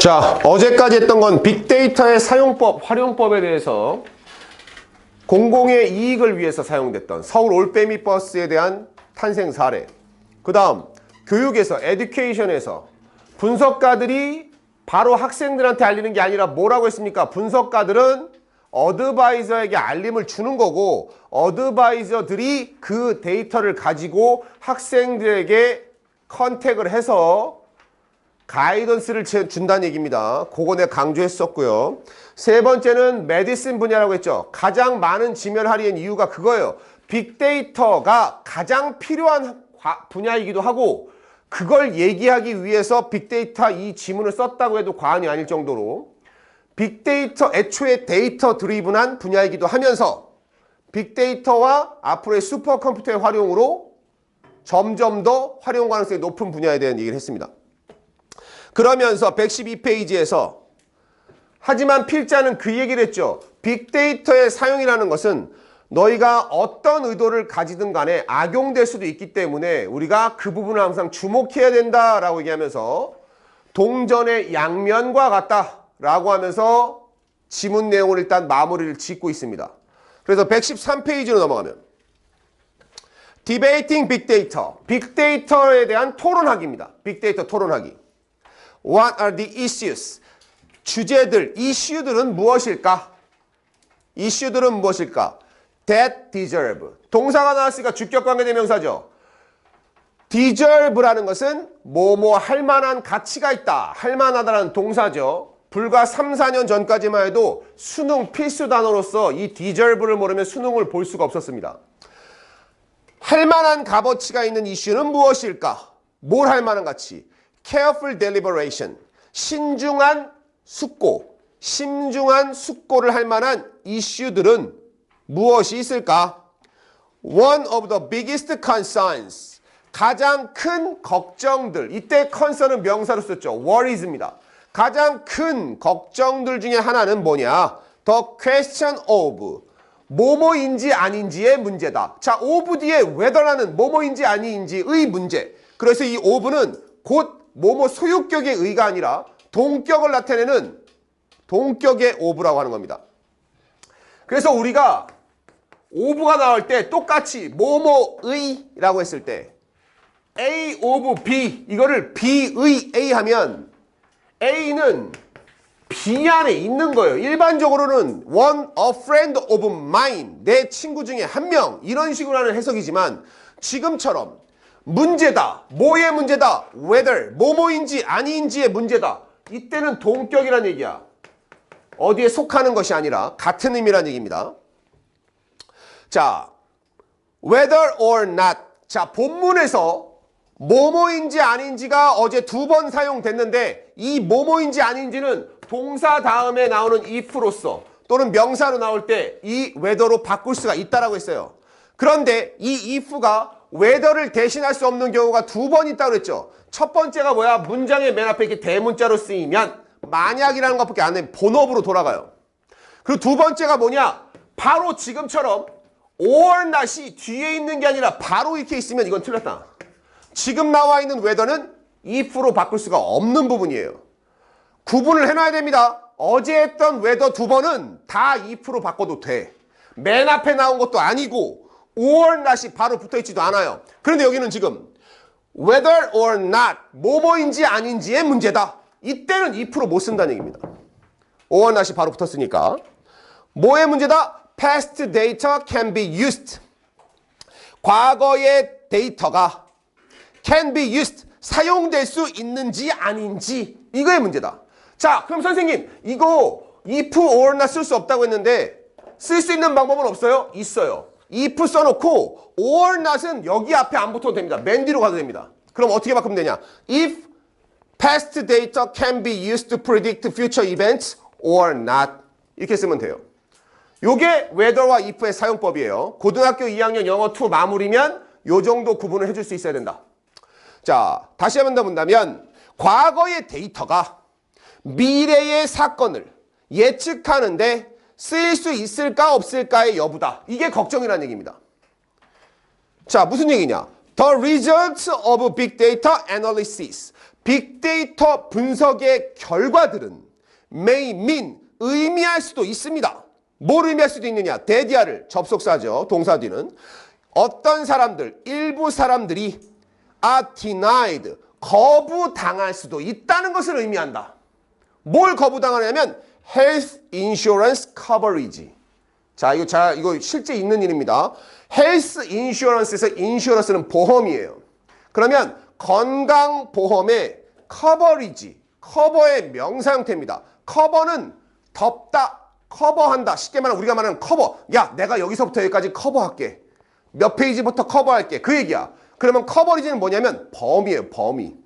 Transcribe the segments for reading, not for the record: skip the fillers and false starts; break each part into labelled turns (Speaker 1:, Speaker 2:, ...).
Speaker 1: 자, 어제까지 했던 건 빅데이터의 사용법, 활용법에 대해서 공공의 이익을 위해서 사용됐던 서울 올빼미 버스에 대한 탄생 사례. 그 다음 교육에서, 에듀케이션에서 분석가들이 바로 학생들한테 알리는 게 아니라 뭐라고 했습니까? 분석가들은 어드바이저에게 알림을 주는 거고 어드바이저들이 그 데이터를 가지고 학생들에게 컨택을 해서 가이던스를 준다는 얘기입니다. 그거 내가 강조했었고요. 세 번째는 메디슨 분야라고 했죠. 가장 많은 지면을 하려는 이유가 그거예요. 빅데이터가 가장 필요한 분야이기도 하고 그걸 얘기하기 위해서 빅데이터 이 지문을 썼다고 해도 과언이 아닐 정도로 빅데이터 애초에 데이터 드리븐한 분야이기도 하면서 빅데이터와 앞으로의 슈퍼컴퓨터의 활용으로 점점 더 활용 가능성이 높은 분야에 대한 얘기를 했습니다. 그러면서 112페이지에서 하지만 필자는 그 얘기를 했죠. 빅데이터의 사용이라는 것은 너희가 어떤 의도를 가지든 간에 악용될 수도 있기 때문에 우리가 그 부분을 항상 주목해야 된다라고 얘기하면서 동전의 양면과 같다라고 하면서 지문 내용을 일단 마무리를 짓고 있습니다. 그래서 113페이지로 넘어가면 Debating Big Data, 빅데이터에 대한 토론하기입니다. 빅데이터 토론하기. What are the issues? 주제들, 이슈들은 무엇일까? 이슈들은 무엇일까? That deserve. 동사가 나왔으니까 주격관계대명사죠. deserve라는 것은 뭐뭐 할 만한 가치가 있다. 할 만하다라는 동사죠. 불과 3, 4년 전까지만 해도 수능 필수 단어로서 이 deserve를 모르면 수능을 볼 수가 없었습니다. 할 만한 값어치가 있는 이슈는 무엇일까? 뭘 할 만한 가치? Careful deliberation, 신중한 숙고, 심중한 숙고를 할 만한 이슈들은 무엇이 있을까? One of the biggest concerns, 가장 큰 걱정들, 이때 concern은 명사로 썼죠. worries입니다. 가장 큰 걱정들 중에 하나는 뭐냐? The question of, 뭐뭐인지 아닌지의 문제다. 자, of 뒤에 whether라는 뭐뭐인지 아닌지의 문제. 그래서 이 of는 곧 뭐뭐 소유격의 의가 아니라 동격을 나타내는 동격의 of라고 하는 겁니다. 그래서 우리가 of가 나올 때 똑같이 뭐뭐의라고 했을 때 A of B, 이거를 B의 A 하면 A는 B 안에 있는 거예요. 일반적으로는 one, a friend of mine, 내 친구 중에 한 명, 이런 식으로 하는 해석이지만 지금처럼 문제다. 뭐의 문제다? whether, 뭐뭐인지 아닌지의 문제다. 이때는 동격이란 얘기야. 어디에 속하는 것이 아니라 같은 의미란 얘기입니다. 자, whether or not. 자, 본문에서 뭐뭐인지 아닌지가 어제 2번 사용됐는데 이 뭐뭐인지 아닌지는 동사 다음에 나오는 if로서 또는 명사로 나올 때 이 whether로 바꿀 수가 있다라고 했어요. 그런데 이 if가 whether를 대신할 수 없는 경우가 2번 있다고 그랬죠. 첫 번째가 뭐야? 문장의 맨 앞에 이렇게 대문자로 쓰이면 만약이라는 것밖에 안 돼. 본업으로 돌아가요. 그리고 두 번째가 뭐냐? 바로 지금처럼 or not이 뒤에 있는 게 아니라 바로 이렇게 있으면 이건 틀렸다. 지금 나와 있는 whether는 if로 바꿀 수가 없는 부분이에요. 구분을 해놔야 됩니다. 어제 했던 whether 2번은 다 if로 바꿔도 돼. 맨 앞에 나온 것도 아니고 or not이 바로 붙어있지도 않아요. 그런데 여기는 지금 whether or not, 뭐뭐인지 아닌지의 문제다. 이때는 if로 못 쓴다는 얘기입니다. or not이 바로 붙었으니까. 뭐의 문제다? Past data can be used. 과거의 데이터가 can be used, 사용될 수 있는지 아닌지, 이거의 문제다. 자, 그럼 선생님, 이거 if or not 쓸 수 없다고 했는데 쓸 수 있는 방법은 없어요? 있어요. if 써놓고 or not은 여기 앞에 안 붙어도 됩니다. 맨 뒤로 가도 됩니다. 그럼 어떻게 바꾸면 되냐? If past data can be used to predict future events or not, 이렇게 쓰면 돼요. 요게 whether와 if의 사용법이에요. 고등학교 2학년 영어 2 마무리면 요 정도 구분을 해줄 수 있어야 된다. 자, 다시 한번 더 본다면 과거의 데이터가 미래의 사건을 예측하는데 쓰일 수 있을까 없을까의 여부다. 이게 걱정이라는 얘기입니다. 자, 무슨 얘기냐? The results of big data analysis. 빅데이터 분석의 결과들은 may mean, 의미할 수도 있습니다. 뭘 의미할 수도 있느냐? 대디아를 접속사죠. 동사 뒤는. 어떤 사람들, 일부 사람들이 are denied, 거부당할 수도 있다는 것을 의미한다. 뭘 거부당하냐면 health insurance coverage. 자, 이거 실제 있는 일입니다. 헬스 인슈런스에서 인슈런스는 보험이에요. 그러면 건강보험의 커버리지, 커버의 명사형태입니다. 커버는 덮다, 커버한다. 쉽게 말하면 우리가 말하는 커버. 야, 내가 여기서부터 여기까지 커버할게. 몇 페이지부터 커버할게. 그 얘기야. 그러면 커버리지는 뭐냐면 범위예요, 범위.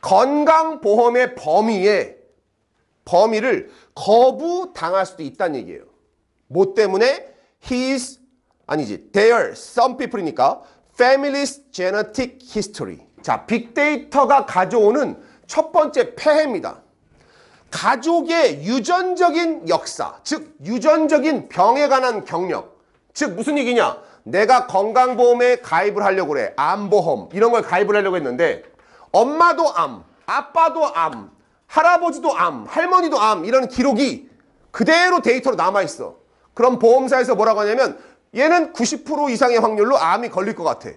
Speaker 1: 건강보험의 범위를 거부당할 수도 있다는 얘기예요. 뭐 때문에? their, some people이니까 family's genetic history. 자, 빅데이터가 가져오는 첫 번째 폐해입니다. 가족의 유전적인 역사, 즉 유전적인 병에 관한 경력. 즉 무슨 얘기냐? 내가 건강보험에 가입을 하려고 그래. 암보험 이런 걸 가입을 하려고 했는데 엄마도 암, 아빠도 암, 할아버지도 암, 할머니도 암 이런 기록이 그대로 데이터로 남아있어. 그럼 보험사에서 뭐라고 하냐면 얘는 90% 이상의 확률로 암이 걸릴 것 같아.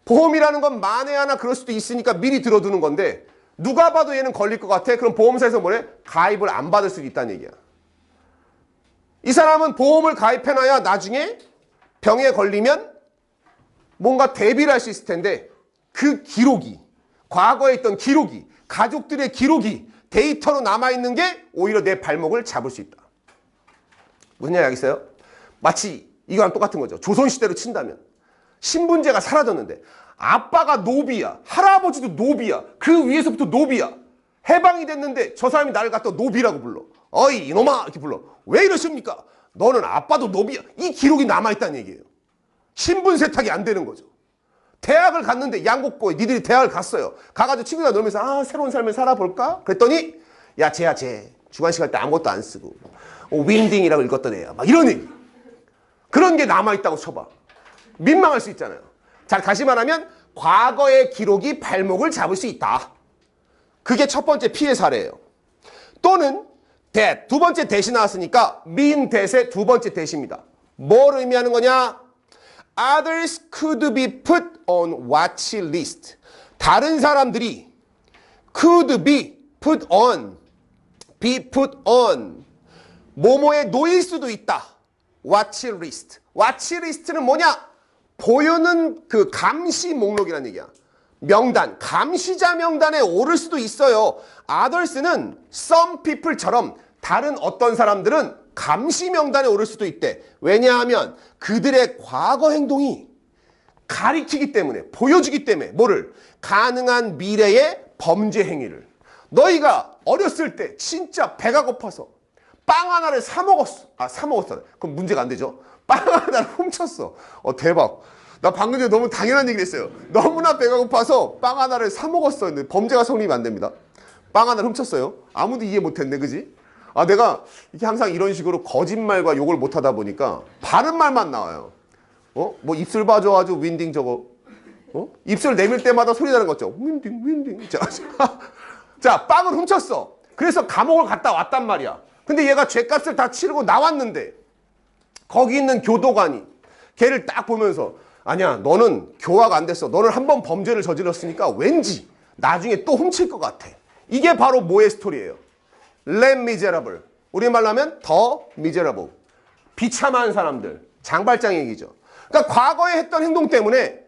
Speaker 1: 보험이라는 건 만에 하나 그럴 수도 있으니까 미리 들어두는 건데 누가 봐도 얘는 걸릴 것 같아? 그럼 보험사에서 뭐래? 가입을 안 받을 수도 있다는 얘기야. 이 사람은 보험을 가입해놔야 나중에 병에 걸리면 뭔가 대비를 할 수 있을 텐데 그 기록이, 과거에 있던 기록이, 가족들의 기록이 데이터로 남아있는 게 오히려 내 발목을 잡을 수 있다. 무슨 얘기 알겠어요? 마치 이거랑 똑같은 거죠. 조선시대로 친다면 신분제가 사라졌는데 아빠가 노비야, 할아버지도 노비야, 그 위에서부터 노비야. 해방이 됐는데 저 사람이 나를 갖다 노비라고 불러. 어이 이놈아 이렇게 불러. 왜 이러십니까? 너는 아빠도 노비야. 이 기록이 남아있다는 얘기예요. 신분 세탁이 안 되는 거죠. 대학을 갔는데 양곡고에 니들이 대학을 갔어요. 가가지고 친구들 놀면서 아 새로운 삶을 살아볼까? 그랬더니 야 쟤야 쟤 주관식 할 때 아무것도 안 쓰고 윈딩이라고 읽었던 애야. 막 이런 얘기. 그런 게 남아있다고 쳐봐. 민망할 수 있잖아요. 자, 다시 말하면 과거의 기록이 발목을 잡을 수 있다. 그게 첫 번째 피해 사례예요. 또는 that, 두 번째 대시 나왔으니까 mean that의 두 번째 대시입니다. 뭘 의미하는 거냐? Others could be put on watch list. 다른 사람들이 could be put on, 뭐뭐에 놓일 수도 있다. watch list. watch list는 뭐냐? 보여는 그 감시 목록이라는 얘기야. 명단, 감시자 명단에 오를 수도 있어요. others는 some people처럼 다른 어떤 사람들은 감시 명단에 오를 수도 있대. 왜냐하면 그들의 과거 행동이 가리키기 때문에, 보여주기 때문에 뭐를? 가능한 미래의 범죄 행위를. 너희가 어렸을 때 진짜 배가 고파서 빵 하나를 사 먹었어. 사 먹었어. 그럼 문제가 안 되죠. 빵 하나를 훔쳤어. 대박. 나 방금 전에 너무 당연한 얘기를 했어요. 너무나 배가 고파서 빵 하나를 사 먹었어. 근데 범죄가 성립이 안 됩니다. 빵 하나를 훔쳤어요. 아무도 이해 못했네, 그지? 내가 이렇게 항상 이런 식으로 거짓말과 욕을 못하다 보니까 바른 말만 나와요. 뭐 입술 봐줘 아주 윈딩 저거. 입술 내밀 때마다 소리 나는 거 있죠. 윈딩. 자, 빵을 훔쳤어. 그래서 감옥을 갔다 왔단 말이야. 근데 얘가 죗값을 다 치르고 나왔는데 거기 있는 교도관이 걔를 딱 보면서 아니야, 너는 교화가 안 됐어. 너는 한 번 범죄를 저질렀으니까 왠지 나중에 또 훔칠 것 같아. 이게 바로 뭐의 스토리예요? Les Miserables. 우리말로 하면 더 미제러블. 비참한 사람들. 장발장 얘기죠. 그러니까 과거에 했던 행동 때문에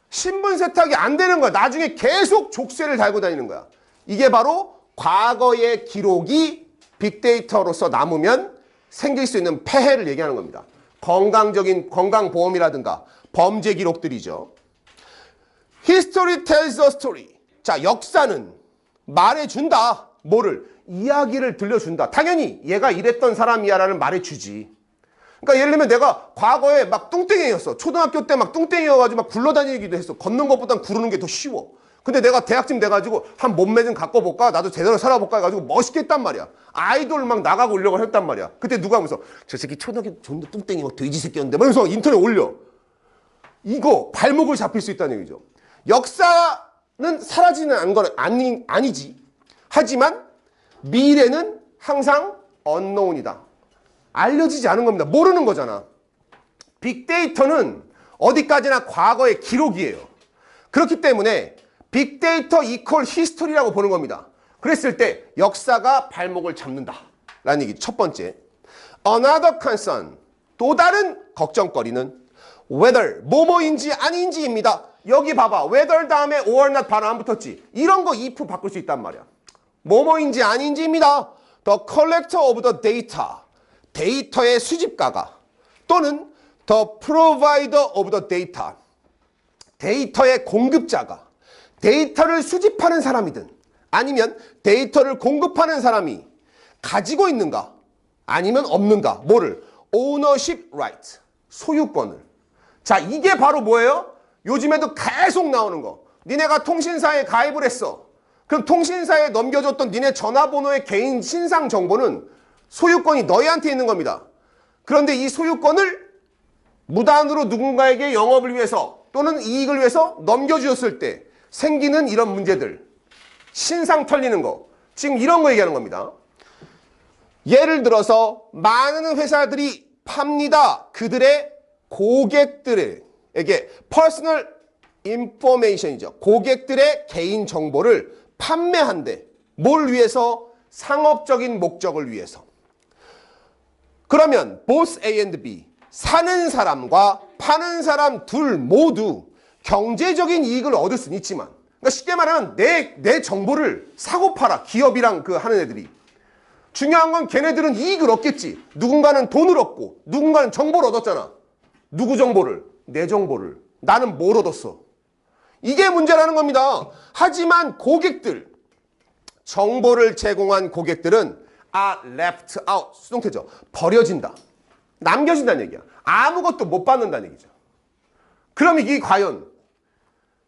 Speaker 1: 신분 세탁이 안 되는 거야. 나중에 계속 족쇄를 달고 다니는 거야. 이게 바로 과거의 기록이 빅데이터로서 남으면 생길 수 있는 폐해를 얘기하는 겁니다. 건강보험이라든가 범죄 기록들이죠. History tells a story. 자, 역사는 말해준다. 뭐를? 이야기를 들려준다. 당연히 얘가 이랬던 사람이야 라는 말해주지. 그러니까 예를 들면 내가 과거에 막 뚱땡이였어. 초등학교 때 막 뚱땡이여가지고 막 굴러다니기도 했어. 걷는 것보단 구르는 게 더 쉬워. 근데 내가 대학쯤 돼가지고 한 몸매 좀 갖고 볼까? 나도 제대로 살아볼까? 해가지고 멋있게 했단 말이야. 아이돌 막 나가고 오려고 했단 말이야. 그때 누가 하면서 저 새끼 초등학교 존나 뚱땡이 막 돼지 새끼였는데 막 이러면서 인터넷 올려. 이거 발목을 잡힐 수 있다는 얘기죠. 역사는 사라지는 건 아니지. 하지만 미래는 항상 unknown이다. 알려지지 않은 겁니다. 모르는 거잖아. 빅데이터는 어디까지나 과거의 기록이에요. 그렇기 때문에 빅데이터 이퀄 히스토리라고 보는 겁니다. 그랬을 때 역사가 발목을 잡는다 라는 얘기. 첫 번째, another concern, 또 다른 걱정거리는 whether, 뭐뭐인지 아닌지입니다. 여기 봐봐. whether 다음에 or not 바로 안 붙었지. 이런 거 if 바꿀 수 있단 말이야. 뭐뭐인지 아닌지입니다. The collector of the data, 데이터의 수집가가, 또는 the provider of the data, 데이터의 공급자가 데이터를 수집하는 사람이든 아니면 데이터를 공급하는 사람이 가지고 있는가 아니면 없는가, 뭐를? ownership right, 소유권을. 자, 이게 바로 뭐예요? 요즘에도 계속 나오는 거. 니네가 통신사에 가입을 했어. 그럼 통신사에 넘겨줬던 니네 전화번호의 개인 신상 정보는 소유권이 너희한테 있는 겁니다. 그런데 이 소유권을 무단으로 누군가에게 영업을 위해서 또는 이익을 위해서 넘겨주었을 때 생기는 이런 문제들, 신상 털리는 거, 지금 이런 거 얘기하는 겁니다. 예를 들어서 많은 회사들이 팝니다. 그들의 고객들에게 퍼스널 인포메이션이죠. 고객들의 개인 정보를 판매한대. 뭘 위해서? 상업적인 목적을 위해서. 그러면 both A and B, 사는 사람과 파는 사람 둘 모두 경제적인 이익을 얻을 수는 있지만, 그러니까 쉽게 말하면 내 정보를 사고 팔아. 기업이랑 그 하는 애들이. 중요한 건 걔네들은 이익을 얻겠지. 누군가는 돈을 얻고 누군가는 정보를 얻었잖아. 누구 정보를? 내 정보를. 나는 뭘 얻었어? 이게 문제라는 겁니다. 하지만 고객들, 정보를 제공한 고객들은 are left out, 수동태죠. 버려진다. 남겨진다는 얘기야. 아무것도 못 받는다는 얘기죠. 그럼 이게 과연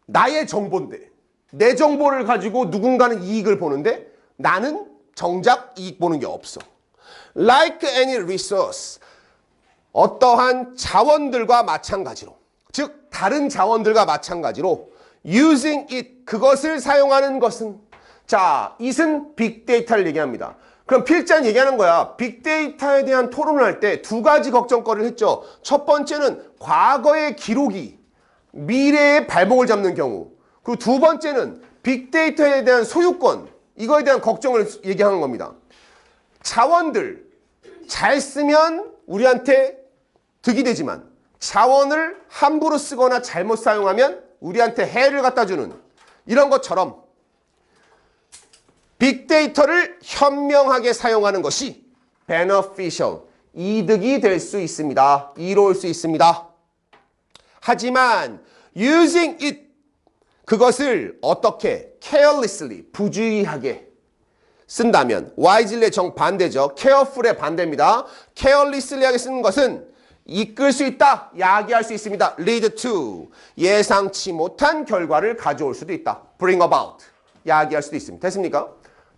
Speaker 1: 나의 정보인데, 내 정보를 가지고 누군가는 이익을 보는데 나는 정작 이익 보는 게 없어. Like any resource, 어떠한 자원들과 마찬가지로, 즉 다른 자원들과 마찬가지로 using it, 그것을 사용하는 것은, 자, it은 빅데이터를 얘기합니다. 그럼 필자는 얘기하는 거야. 빅데이터에 대한 토론을 할 때 두 가지 걱정거리를 했죠. 첫 번째는 과거의 기록이 미래의 발목을 잡는 경우, 그리고 두 번째는 빅데이터에 대한 소유권, 이거에 대한 걱정을 얘기하는 겁니다. 자원들 잘 쓰면 우리한테 득이 되지만 자원을 함부로 쓰거나 잘못 사용하면 우리한테 해를 갖다 주는, 이런 것처럼 빅데이터를 현명하게 사용하는 것이 beneficial, 이득이 될 수 있습니다. 이로울 수 있습니다. 하지만 using it, 그것을 어떻게? carelessly, 부주의하게 쓴다면, wisely의 정반대죠. careful의 반대입니다. carelessly 하게 쓰는 것은 이끌 수 있다, 야기할 수 있습니다. lead to, 예상치 못한 결과를 가져올 수도 있다. bring about, 야기할 수도 있습니다. 됐습니까?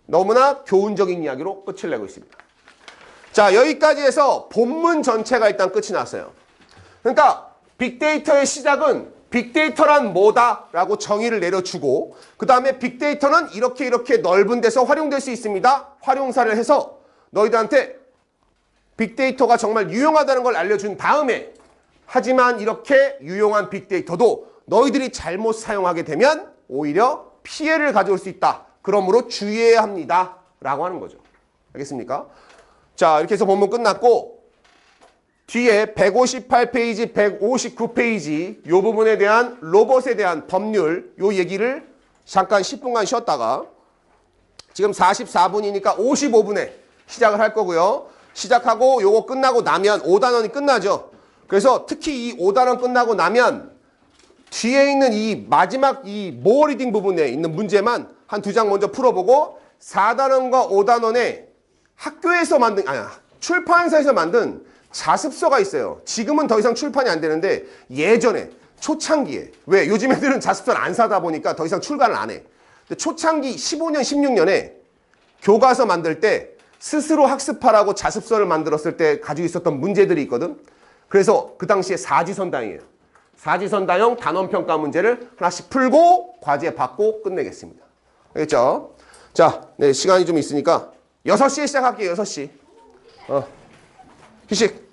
Speaker 1: 너무나 교훈적인 이야기로 끝을 내고 있습니다. 자, 여기까지 해서 본문 전체가 일단 끝이 났어요. 그러니까 빅데이터의 시작은 빅데이터란 뭐다? 라고 정의를 내려주고, 그 다음에 빅데이터는 이렇게 넓은 데서 활용될 수 있습니다. 활용사를 해서 너희들한테 빅데이터가 정말 유용하다는 걸 알려준 다음에, 하지만 이렇게 유용한 빅데이터도 너희들이 잘못 사용하게 되면 오히려 피해를 가져올 수 있다. 그러므로 주의해야 합니다. 라고 하는 거죠. 알겠습니까? 자, 이렇게 해서 본문 끝났고, 뒤에 158페이지, 159페이지 이 부분에 대한 로봇에 대한 법률, 요 얘기를 잠깐 10분간 쉬었다가 지금 44분이니까 55분에 시작을 할 거고요. 시작하고 요거 끝나고 나면 5단원이 끝나죠. 그래서 특히 이 5단원 끝나고 나면 뒤에 있는 이 마지막 이 모어 리딩 부분에 있는 문제만 한 2장 먼저 풀어보고 4단원과 5단원에 학교에서 만든, 출판사에서 만든 자습서가 있어요. 지금은 더 이상 출판이 안 되는데 예전에 초창기에. 왜? 요즘 애들은 자습서를 안 사다 보니까 더 이상 출간을 안 해. 근데 초창기 15년, 16년에 교과서 만들 때 스스로 학습하라고 자습서를 만들었을 때 가지고 있었던 문제들이 있거든. 그래서 그 당시에 사지선다형이에요. 사지선다형 단원평가 문제를 하나씩 풀고 과제 받고 끝내겠습니다. 알겠죠? 자, 네, 시간이 좀 있으니까 6시에 시작할게요. 6시. 휴식.